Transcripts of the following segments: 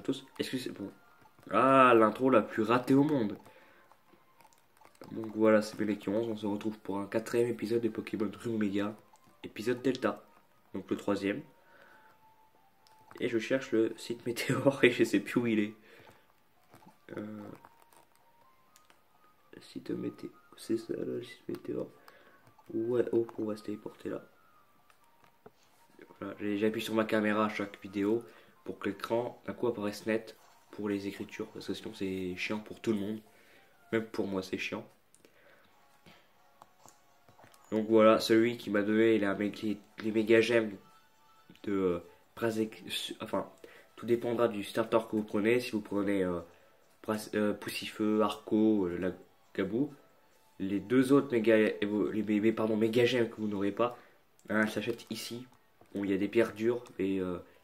bonjour à tous. Est-ce que c'est bon? Ah, l'intro la plus ratée au monde. Donc voilà, c'est Belek 11. On se retrouve pour un quatrième épisode de Pokémon Rue Omega. Épisode Delta. Donc le troisième. Et je cherche le site Météor et je sais plus où il est. Site Météor. C'est ça le site Météor. Ouais, oh, on va se téléporter là. Voilà, j'appuie sur ma caméra à chaque vidéo pour que l'écran d'un coup apparaisse net pour les écritures. Parce que sinon c'est chiant pour tout le monde. Même pour moi c'est chiant. Donc voilà, celui qui m'a donné les méga gemmes de enfin, tout dépendra du starter que vous prenez. Si vous prenez Poussifeu, Arco, la Gabou, les deux autres méga gemmes que vous n'aurez pas, elles s'achètent ici. Bon, il y a des pierres dures, mais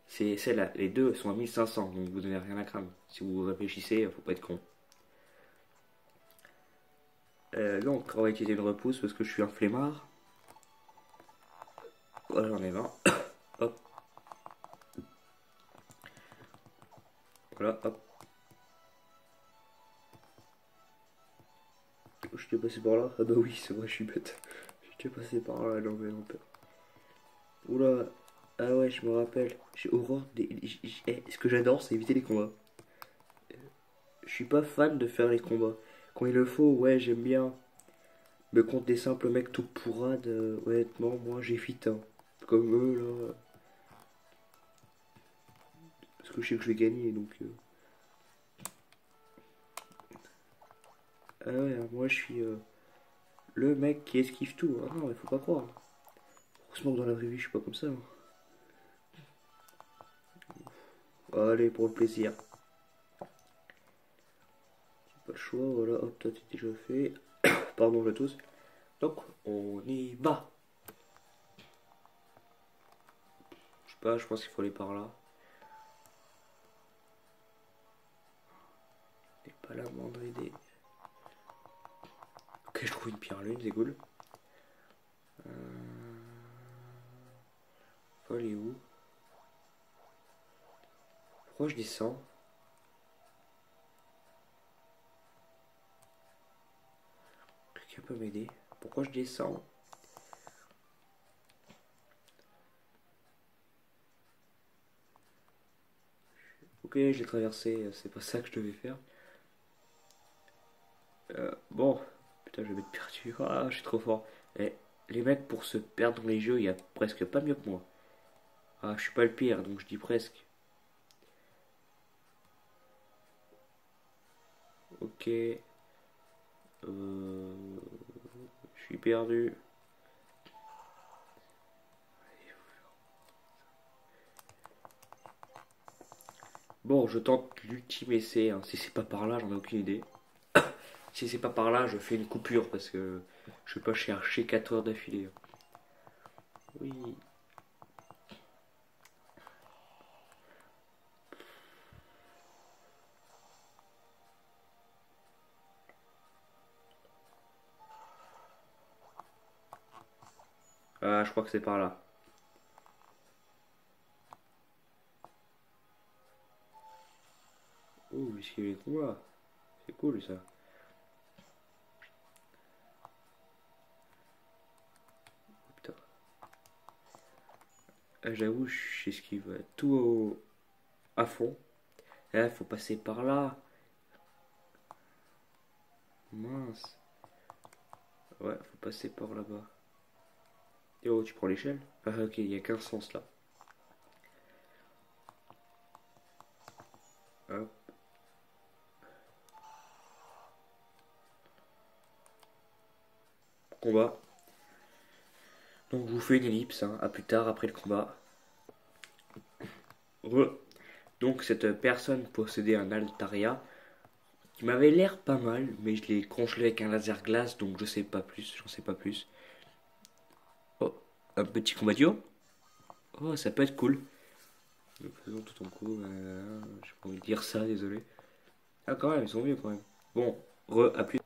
c'est celles-là, les deux sont à 1500, donc vous n'avez rien à craindre. Si vous réfléchissez, faut pas être con. Donc, on va utiliser une repousse parce que je suis un flemmard. Voilà, j'en ai 20. Hop. Voilà, hop. Je t'ai passé par là? Ah bah oui, c'est vrai, je suis bête. Je t'ai passé par là, non mais non peur. Oula. Ah ouais, je me rappelle. J'ai horreur ce que j'adore, c'est éviter les combats. Je suis pas fan de faire les combats. Quand il le faut, ouais, j'aime bien. Mais contre des simples mecs tout pourrades, honnêtement, moi j'évite. Hein. Comme eux, là. Parce que je sais que je vais gagner, donc... Ah ouais, moi je suis le mec qui esquive tout. Ah non, il faut pas croire. Heureusement que dans la vraie vie, je suis pas comme ça. Hein. Allez, pour le plaisir. Pas le choix, voilà, hop, toi t'es déjà fait. Pardon, je tous. Donc, on y va. Je sais pas, je pense qu'il faut aller par là. C'est pas la moindre idée. Ok, je trouve une pierre lune, c'est cool. Faut aller où? Pourquoi je descends? Quelqu'un peut m'aider? Pourquoi je descends? Ok, j'ai traversé, c'est pas ça que je devais faire. Bon, putain, je vais être perdu. Ah, je suis trop fort. Et les mecs, pour se perdre dans les jeux, il y a presque pas mieux que moi. Ah, je suis pas le pire, donc je dis presque. Ok. Je suis perdu. Bon, je tente l'ultime essai. Hein. Si c'est pas par là, j'en ai aucune idée. Si c'est pas par là, je fais une coupure parce que je vais pas chercher 4 heures d'affilée. Oui. Ah, je crois que c'est par là. Oh, esquiver les combats. C'est cool ça. Oh, putain. Ah, j'avoue, j'esquive à fond. Là, faut passer par là. Mince. Ouais, faut passer par là-bas. Et oh, tu prends l'échelle? Ah, ok, il y a qu'un sens là. Hop. Combat. Donc, je vous fais une ellipse. Hein. À plus tard, après le combat. Donc, cette personne possédait un Altaria qui m'avait l'air pas mal, mais je l'ai congelé avec un laser glace, donc je sais pas plus, j'en sais pas plus. Oh, un petit combat duo. Oh, ça peut être cool. Nous faisons tout en coup. J'ai pas envie de dire ça, désolé. Ah, quand même, ils sont mieux quand même. Bon, appuie.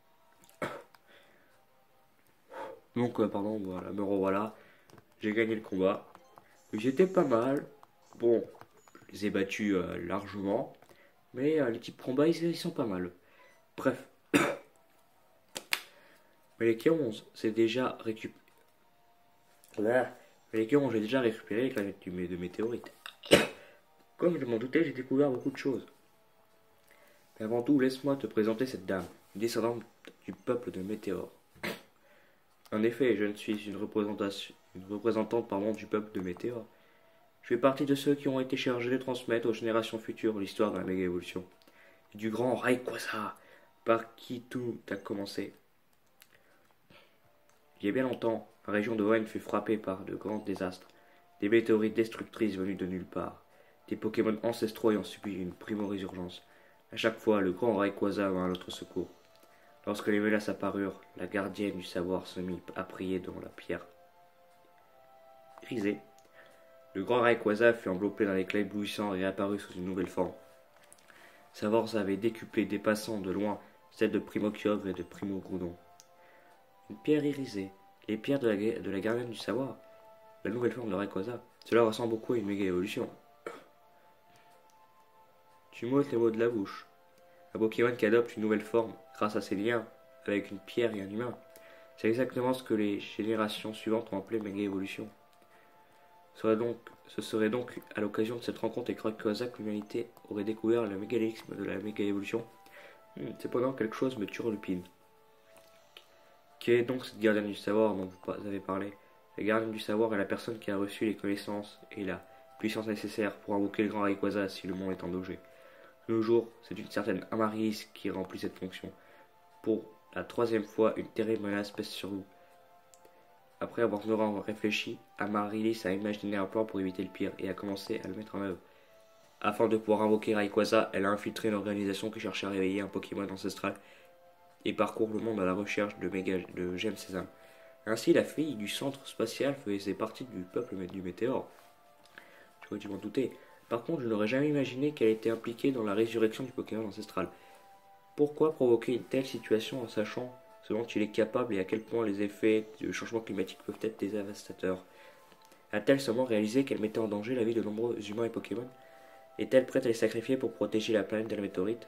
Donc, pardon, voilà, me revoilà. J'ai gagné le combat. J'étais pas mal. Bon, je les ai battus largement. Mais les types combat, ils sont pas mal. Bref. Mais les K11, c'est déjà récupéré. Mais les K11, j'ai déjà récupéré les planètes de météorites. Comme je m'en doutais, j'ai découvert beaucoup de choses. Mais avant tout, laisse-moi te présenter cette dame, une descendante du peuple de Météor. En effet, je ne suis une représentante du peuple de Météor. Je fais partie de ceux qui ont été chargés de transmettre aux générations futures l'histoire de la méga-évolution. Et du grand Rayquaza, par qui tout a commencé. Il y a bien longtemps, la région de Hoenn fut frappée par de grands désastres. Des météorites destructrices venues de nulle part. Des Pokémon ancestraux ayant subi une primo-résurgence. À chaque fois, le grand Rayquaza vint à notre secours. Lorsque les menaces apparurent, la gardienne du savoir se mit à prier devant la pierre irisée. Le grand Rayquaza fut enveloppé d'un éclat éblouissant et réapparut sous une nouvelle forme. Sa force avait décuplé, dépassant de loin celle de Primo Kyogre et de Primo Groudon. Une pierre irisée, les pierres de la gardienne du savoir, la nouvelle forme de Rayquaza. Cela ressemble beaucoup à une méga évolution. Tu m'ôtes les mots de la bouche. Un Pokémon qui adopte une nouvelle forme grâce à ses liens avec une pierre et un humain. C'est exactement ce que les générations suivantes ont appelé méga évolution. Ce serait donc à l'occasion de cette rencontre avec Rayquaza que l'humanité aurait découvert le mégalisme de la méga évolution. Cependant, quelque chose me turlupine. Quelle est donc cette gardienne du savoir dont vous avez parlé? La gardienne du savoir est la personne qui a reçu les connaissances et la puissance nécessaire pour invoquer le grand Rayquaza si le monde est en danger. De nos jours, c'est une certaine Amaryllis qui remplit cette fonction. Pour la troisième fois, une terrible menace pèse sur vous. Après avoir mûrement réfléchi, Amaryllis a imaginé un plan pour éviter le pire et a commencé à le mettre en œuvre. Afin de pouvoir invoquer Rayquaza, elle a infiltré une organisation qui cherche à réveiller un Pokémon ancestral et parcourt le monde à la recherche de gemmes sésame. Ainsi, la fille du centre spatial faisait partie du peuple du Météor. Tu m'en douter. Par contre, je n'aurais jamais imaginé qu'elle était impliquée dans la résurrection du Pokémon ancestral. Pourquoi provoquer une telle situation en sachant ce dont il est capable et à quel point les effets du changement climatique peuvent être dévastateurs? A-t-elle seulement réalisé qu'elle mettait en danger la vie de nombreux humains et Pokémon? Est-elle prête à les sacrifier pour protéger la planète de la météorite?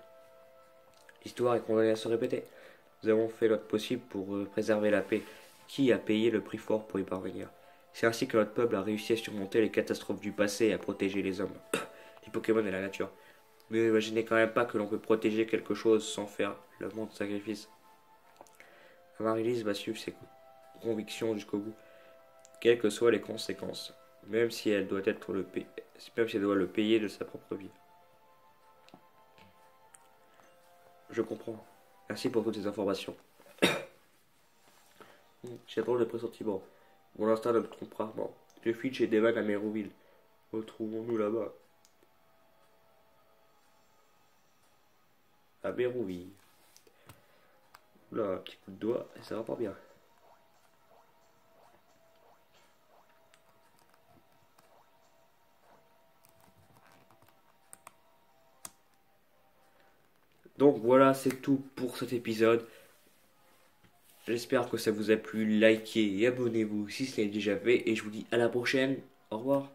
L'histoire est condamnée à se répéter. Nous avons fait notre possible pour préserver la paix. Qui a payé le prix fort pour y parvenir? C'est ainsi que notre peuple a réussi à surmonter les catastrophes du passé et à protéger les hommes, les Pokémon et la nature. Mais n'imaginez quand même pas que l'on peut protéger quelque chose sans faire le monde de sacrifice. Amaryllis va suivre ses convictions jusqu'au bout, quelles que soient les conséquences, même si elle doit le payer de sa propre vie. Je comprends. Merci pour toutes ces informations. J'ai drôle de pressentiment. Mon instinct ne me trompe rarement. Je fuis chez Devan à Mérouville. Retrouvons-nous là-bas. À Mérouville. Oula, un petit coup de doigt, et ça va pas bien. Donc voilà, c'est tout pour cet épisode. J'espère que ça vous a plu. Likez et abonnez-vous si ce n'est déjà fait. Et je vous dis à la prochaine. Au revoir.